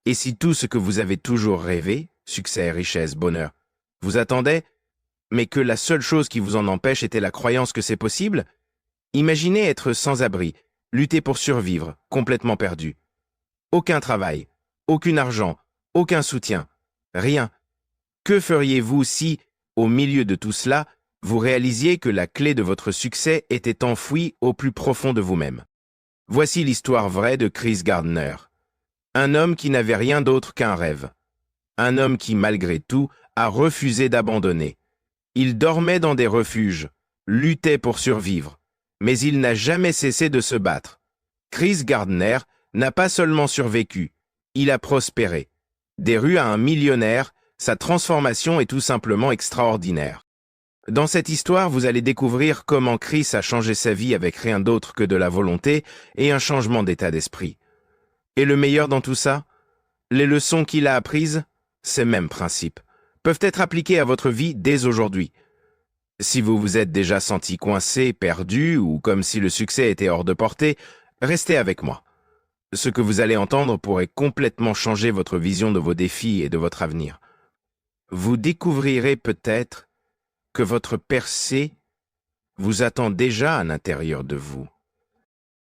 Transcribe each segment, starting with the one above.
Et si tout ce que vous avez toujours rêvé, succès, richesse, bonheur, vous attendait, mais que la seule chose qui vous en empêche était la croyance que c'est possible? Imaginez être sans abri, lutter pour survivre, complètement perdu. Aucun travail, aucun argent, aucun soutien, rien. Que feriez-vous si, au milieu de tout cela, vous réalisiez que la clé de votre succès était enfouie au plus profond de vous-même? Voici l'histoire vraie de Chris Gardner. Un homme qui n'avait rien d'autre qu'un rêve. Un homme qui, malgré tout, a refusé d'abandonner. Il dormait dans des refuges, luttait pour survivre, mais il n'a jamais cessé de se battre. Chris Gardner n'a pas seulement survécu, il a prospéré. Des rues à un millionnaire, sa transformation est tout simplement extraordinaire. Dans cette histoire, vous allez découvrir comment Chris a changé sa vie avec rien d'autre que de la volonté et un changement d'état d'esprit. Et le meilleur dans tout ça? Les leçons qu'il a apprises, ces mêmes principes, peuvent être appliquées à votre vie dès aujourd'hui. Si vous vous êtes déjà senti coincé, perdu ou comme si le succès était hors de portée, restez avec moi. Ce que vous allez entendre pourrait complètement changer votre vision de vos défis et de votre avenir. Vous découvrirez peut-être que votre percée vous attend déjà à l'intérieur de vous.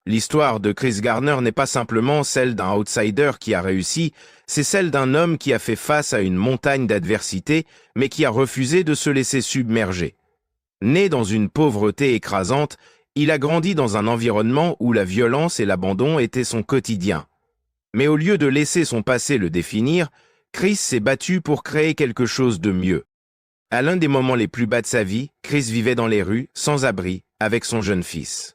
L'histoire de Chris Gardner n'est pas simplement celle d'un outsider qui a réussi, c'est celle d'un homme qui a fait face à une montagne d'adversité, mais qui a refusé de se laisser submerger. Né dans une pauvreté écrasante, il a grandi dans un environnement où la violence et l'abandon étaient son quotidien. Mais au lieu de laisser son passé le définir, Chris s'est battu pour créer quelque chose de mieux. À l'un des moments les plus bas de sa vie, Chris vivait dans les rues, sans abri, avec son jeune fils.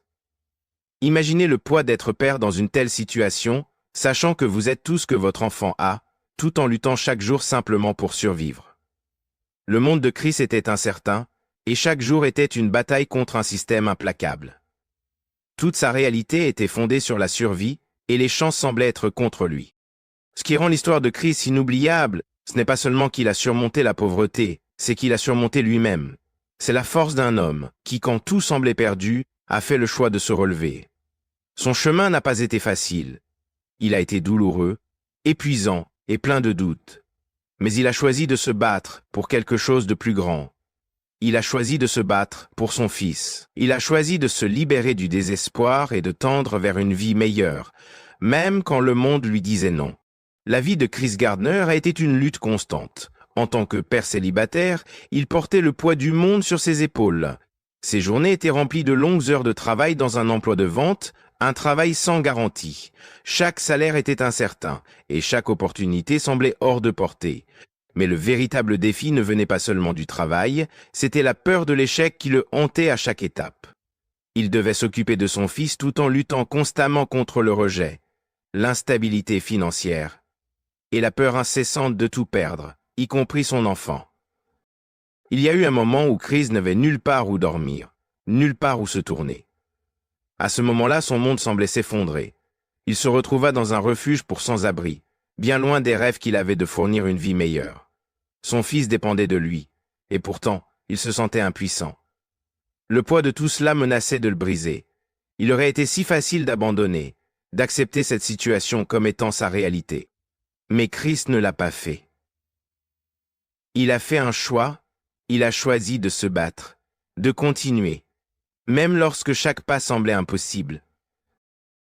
Imaginez le poids d'être père dans une telle situation, sachant que vous êtes tout ce que votre enfant a, tout en luttant chaque jour simplement pour survivre. Le monde de Chris était incertain, et chaque jour était une bataille contre un système implacable. Toute sa réalité était fondée sur la survie, et les chances semblaient être contre lui. Ce qui rend l'histoire de Chris inoubliable, ce n'est pas seulement qu'il a surmonté la pauvreté, c'est qu'il a surmonté lui-même. C'est la force d'un homme qui, quand tout semblait perdu, a fait le choix de se relever. Son chemin n'a pas été facile. Il a été douloureux, épuisant et plein de doutes. Mais il a choisi de se battre pour quelque chose de plus grand. Il a choisi de se battre pour son fils. Il a choisi de se libérer du désespoir et de tendre vers une vie meilleure, même quand le monde lui disait non. La vie de Chris Gardner a été une lutte constante. En tant que père célibataire, il portait le poids du monde sur ses épaules. Ses journées étaient remplies de longues heures de travail dans un emploi de vente, un travail sans garantie. Chaque salaire était incertain et chaque opportunité semblait hors de portée. Mais le véritable défi ne venait pas seulement du travail, c'était la peur de l'échec qui le hantait à chaque étape. Il devait s'occuper de son fils tout en luttant constamment contre le rejet, l'instabilité financière et la peur incessante de tout perdre, y compris son enfant. Il y a eu un moment où Chris n'avait nulle part où dormir, nulle part où se tourner. À ce moment-là, son monde semblait s'effondrer. Il se retrouva dans un refuge pour sans-abri, bien loin des rêves qu'il avait de fournir une vie meilleure. Son fils dépendait de lui, et pourtant, il se sentait impuissant. Le poids de tout cela menaçait de le briser. Il aurait été si facile d'abandonner, d'accepter cette situation comme étant sa réalité. Mais Chris ne l'a pas fait. Il a fait un choix, il a choisi de se battre, de continuer, même lorsque chaque pas semblait impossible.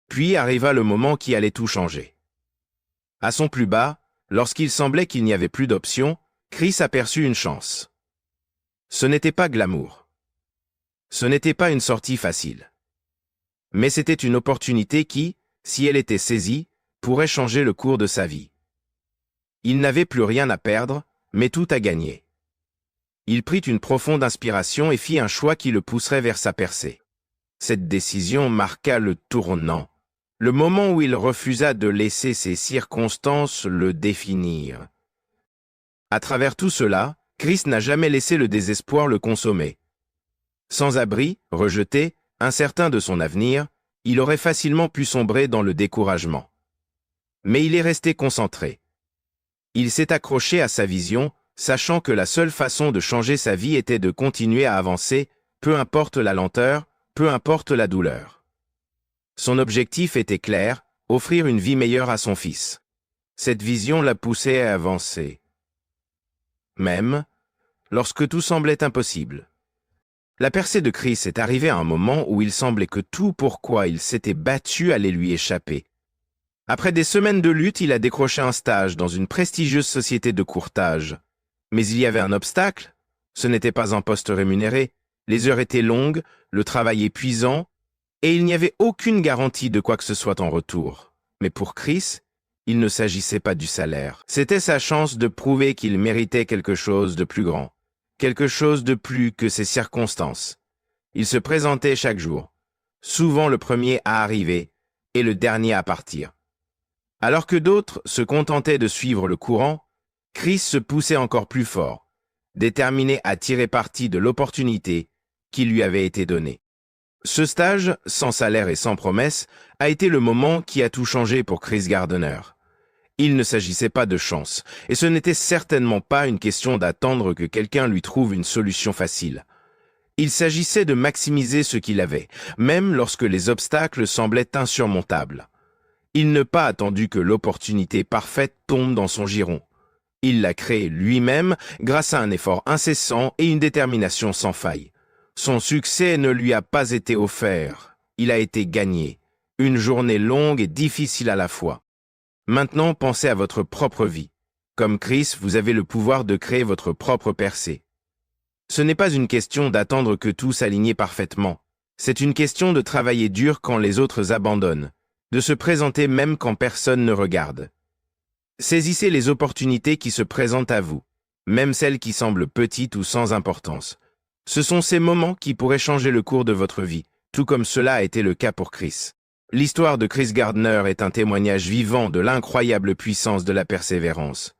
Puis arriva le moment qui allait tout changer. À son plus bas, lorsqu'il semblait qu'il n'y avait plus d'option, Chris aperçut une chance. Ce n'était pas glamour. Ce n'était pas une sortie facile. Mais c'était une opportunité qui, si elle était saisie, pourrait changer le cours de sa vie. Il n'avait plus rien à perdre, mais tout à gagner. Il prit une profonde inspiration et fit un choix qui le pousserait vers sa percée. Cette décision marqua le tournant, le moment où il refusa de laisser ses circonstances le définir. À travers tout cela, Chris n'a jamais laissé le désespoir le consommer. Sans abri, rejeté, incertain de son avenir, il aurait facilement pu sombrer dans le découragement. Mais il est resté concentré. Il s'est accroché à sa vision, sachant que la seule façon de changer sa vie était de continuer à avancer, peu importe la lenteur, peu importe la douleur. Son objectif était clair, offrir une vie meilleure à son fils. Cette vision l'a poussé à avancer, même lorsque tout semblait impossible. La percée de Chris est arrivée à un moment où il semblait que tout pourquoi il s'était battu allait lui échapper. Après des semaines de lutte, il a décroché un stage dans une prestigieuse société de courtage. Mais il y avait un obstacle. Ce n'était pas un poste rémunéré. Les heures étaient longues, le travail épuisant, et il n'y avait aucune garantie de quoi que ce soit en retour. Mais pour Chris, il ne s'agissait pas du salaire. C'était sa chance de prouver qu'il méritait quelque chose de plus grand, quelque chose de plus que ses circonstances. Il se présentait chaque jour, souvent le premier à arriver et le dernier à partir. Alors que d'autres se contentaient de suivre le courant, Chris se poussait encore plus fort, déterminé à tirer parti de l'opportunité qui lui avait été donnée. Ce stage, sans salaire et sans promesse, a été le moment qui a tout changé pour Chris Gardner. Il ne s'agissait pas de chance, et ce n'était certainement pas une question d'attendre que quelqu'un lui trouve une solution facile. Il s'agissait de maximiser ce qu'il avait, même lorsque les obstacles semblaient insurmontables. Il n'a pas attendu que l'opportunité parfaite tombe dans son giron. Il l'a créée lui-même grâce à un effort incessant et une détermination sans faille. Son succès ne lui a pas été offert, il a été gagné. Une journée longue et difficile à la fois. Maintenant, pensez à votre propre vie. Comme Chris, vous avez le pouvoir de créer votre propre percée. Ce n'est pas une question d'attendre que tout s'aligne parfaitement. C'est une question de travailler dur quand les autres abandonnent, de se présenter même quand personne ne regarde. Saisissez les opportunités qui se présentent à vous, même celles qui semblent petites ou sans importance. Ce sont ces moments qui pourraient changer le cours de votre vie, tout comme cela a été le cas pour Chris. L'histoire de Chris Gardner est un témoignage vivant de l'incroyable puissance de la persévérance.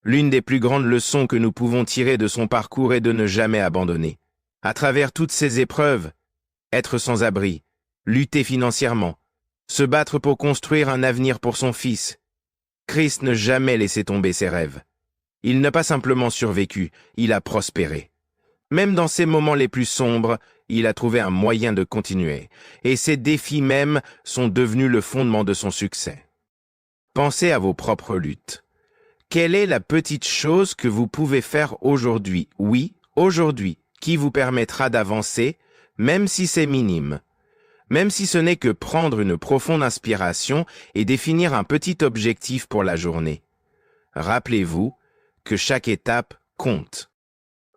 L'une des plus grandes leçons que nous pouvons tirer de son parcours est de ne jamais abandonner. À travers toutes ces épreuves, être sans abri, lutter financièrement, se battre pour construire un avenir pour son fils, Chris n'a jamais laissé tomber ses rêves. Il n'a pas simplement survécu, il a prospéré. Même dans ses moments les plus sombres, il a trouvé un moyen de continuer, et ses défis même sont devenus le fondement de son succès. Pensez à vos propres luttes. Quelle est la petite chose que vous pouvez faire aujourd'hui, oui, aujourd'hui, qui vous permettra d'avancer, même si c'est minime? Même si ce n'est que prendre une profonde inspiration et définir un petit objectif pour la journée. Rappelez-vous que chaque étape compte.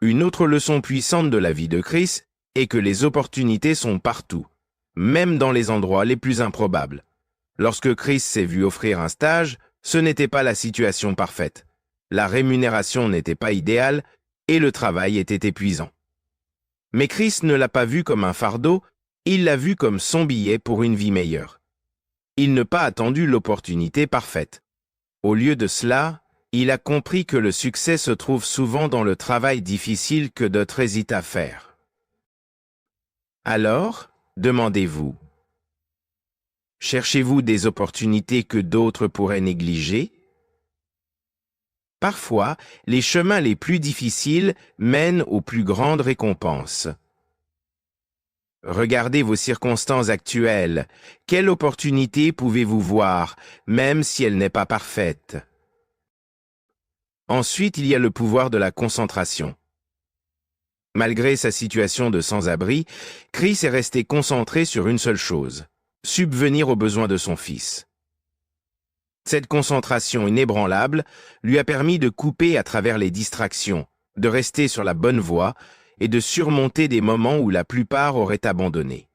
Une autre leçon puissante de la vie de Chris est que les opportunités sont partout, même dans les endroits les plus improbables. Lorsque Chris s'est vu offrir un stage, ce n'était pas la situation parfaite. La rémunération n'était pas idéale et le travail était épuisant. Mais Chris ne l'a pas vu comme un fardeau, il l'a vu comme son billet pour une vie meilleure. Il n'a pas attendu l'opportunité parfaite. Au lieu de cela, il a compris que le succès se trouve souvent dans le travail difficile que d'autres hésitent à faire. Alors, demandez-vous, cherchez-vous des opportunités que d'autres pourraient négliger? Parfois, les chemins les plus difficiles mènent aux plus grandes récompenses. Regardez vos circonstances actuelles. Quelle opportunité pouvez-vous voir, même si elle n'est pas parfaite? Ensuite, il y a le pouvoir de la concentration. Malgré sa situation de sans-abri, Chris est resté concentré sur une seule chose, subvenir aux besoins de son fils. Cette concentration inébranlable lui a permis de couper à travers les distractions, de rester sur la bonne voie et de surmonter des moments où la plupart auraient abandonné.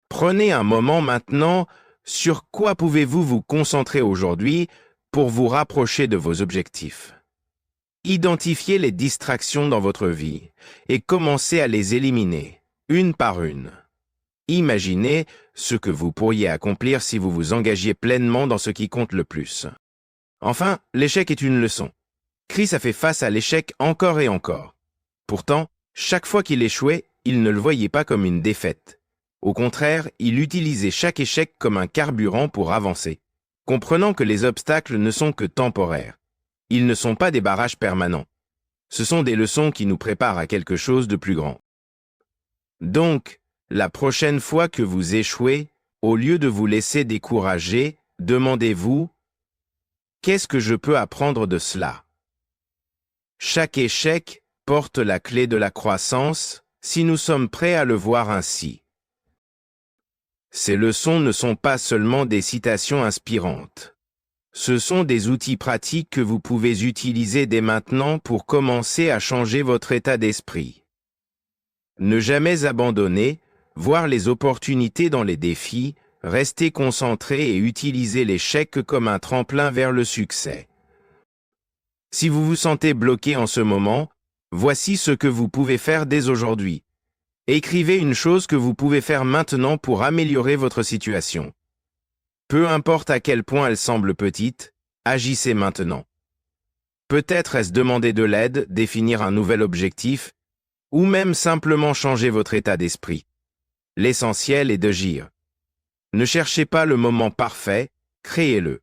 Prenez un moment maintenant, sur quoi pouvez-vous vous concentrer aujourd'hui pour vous rapprocher de vos objectifs? Identifiez les distractions dans votre vie et commencez à les éliminer, une par une. Imaginez ce que vous pourriez accomplir si vous vous engagiez pleinement dans ce qui compte le plus. Enfin, l'échec est une leçon. Chris a fait face à l'échec encore et encore. Pourtant, chaque fois qu'il échouait, il ne le voyait pas comme une défaite. Au contraire, il utilisait chaque échec comme un carburant pour avancer, comprenant que les obstacles ne sont que temporaires. Ils ne sont pas des barrages permanents. Ce sont des leçons qui nous préparent à quelque chose de plus grand. Donc, la prochaine fois que vous échouez, au lieu de vous laisser décourager, demandez-vous Qu'est-ce que je peux apprendre de cela? Chaque échec porte la clé de la croissance, si nous sommes prêts à le voir ainsi. Ces leçons ne sont pas seulement des citations inspirantes. Ce sont des outils pratiques que vous pouvez utiliser dès maintenant pour commencer à changer votre état d'esprit. Ne jamais abandonner, voir les opportunités dans les défis, rester concentré et utiliser l'échec comme un tremplin vers le succès. Si vous vous sentez bloqué en ce moment, voici ce que vous pouvez faire dès aujourd'hui. Écrivez une chose que vous pouvez faire maintenant pour améliorer votre situation. Peu importe à quel point elle semble petite, agissez maintenant. Peut-être est-ce demander de l'aide, définir un nouvel objectif, ou même simplement changer votre état d'esprit. L'essentiel est d'agir. Ne cherchez pas le moment parfait, créez-le.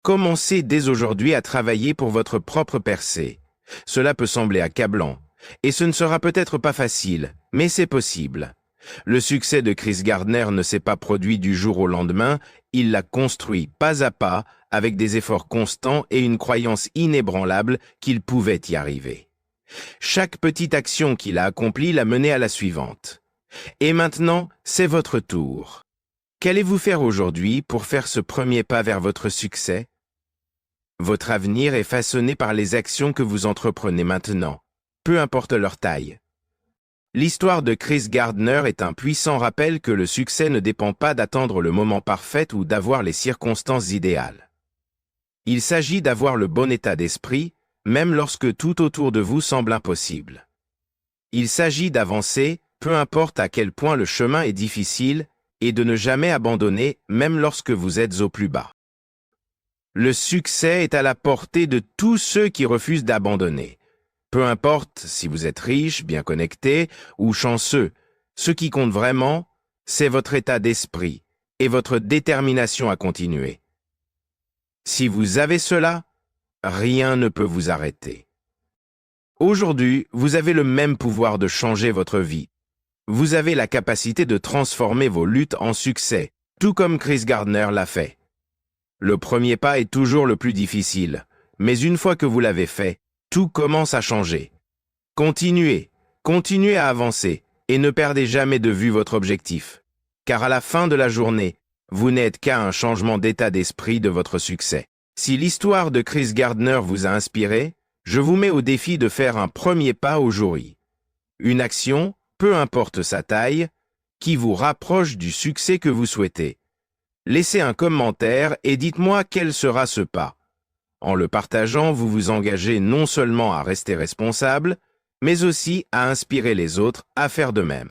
Commencez dès aujourd'hui à travailler pour votre propre percée. Cela peut sembler accablant, et ce ne sera peut-être pas facile, mais c'est possible. Le succès de Chris Gardner ne s'est pas produit du jour au lendemain, il l'a construit pas à pas, avec des efforts constants et une croyance inébranlable qu'il pouvait y arriver. Chaque petite action qu'il a accomplie l'a mené à la suivante. Et maintenant, c'est votre tour. Qu'allez-vous faire aujourd'hui pour faire ce premier pas vers votre succès? Votre avenir est façonné par les actions que vous entreprenez maintenant, peu importe leur taille. L'histoire de Chris Gardner est un puissant rappel que le succès ne dépend pas d'attendre le moment parfait ou d'avoir les circonstances idéales. Il s'agit d'avoir le bon état d'esprit, même lorsque tout autour de vous semble impossible. Il s'agit d'avancer, peu importe à quel point le chemin est difficile, et de ne jamais abandonner, même lorsque vous êtes au plus bas. Le succès est à la portée de tous ceux qui refusent d'abandonner. Peu importe si vous êtes riche, bien connecté ou chanceux, ce qui compte vraiment, c'est votre état d'esprit et votre détermination à continuer. Si vous avez cela, rien ne peut vous arrêter. Aujourd'hui, vous avez le même pouvoir de changer votre vie. Vous avez la capacité de transformer vos luttes en succès, tout comme Chris Gardner l'a fait. Le premier pas est toujours le plus difficile, mais une fois que vous l'avez fait, tout commence à changer. Continuez à avancer et ne perdez jamais de vue votre objectif, car à la fin de la journée, vous n'êtes qu'à un changement d'état d'esprit de votre succès. Si l'histoire de Chris Gardner vous a inspiré, je vous mets au défi de faire un premier pas aujourd'hui. Une action, peu importe sa taille, qui vous rapproche du succès que vous souhaitez. Laissez un commentaire et dites-moi quel sera ce pas. En le partageant, vous vous engagez non seulement à rester responsable, mais aussi à inspirer les autres à faire de même.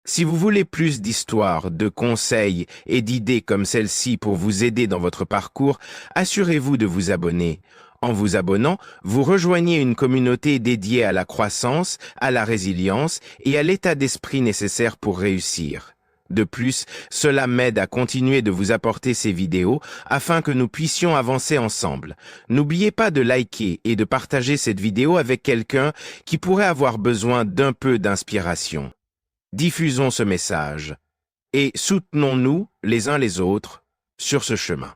Si vous voulez plus d'histoires, de conseils et d'idées comme celle-ci pour vous aider dans votre parcours, assurez-vous de vous abonner. En vous abonnant, vous rejoignez une communauté dédiée à la croissance, à la résilience et à l'état d'esprit nécessaire pour réussir. De plus, cela m'aide à continuer de vous apporter ces vidéos afin que nous puissions avancer ensemble. N'oubliez pas de liker et de partager cette vidéo avec quelqu'un qui pourrait avoir besoin d'un peu d'inspiration. Diffusons ce message et soutenons-nous les uns les autres sur ce chemin.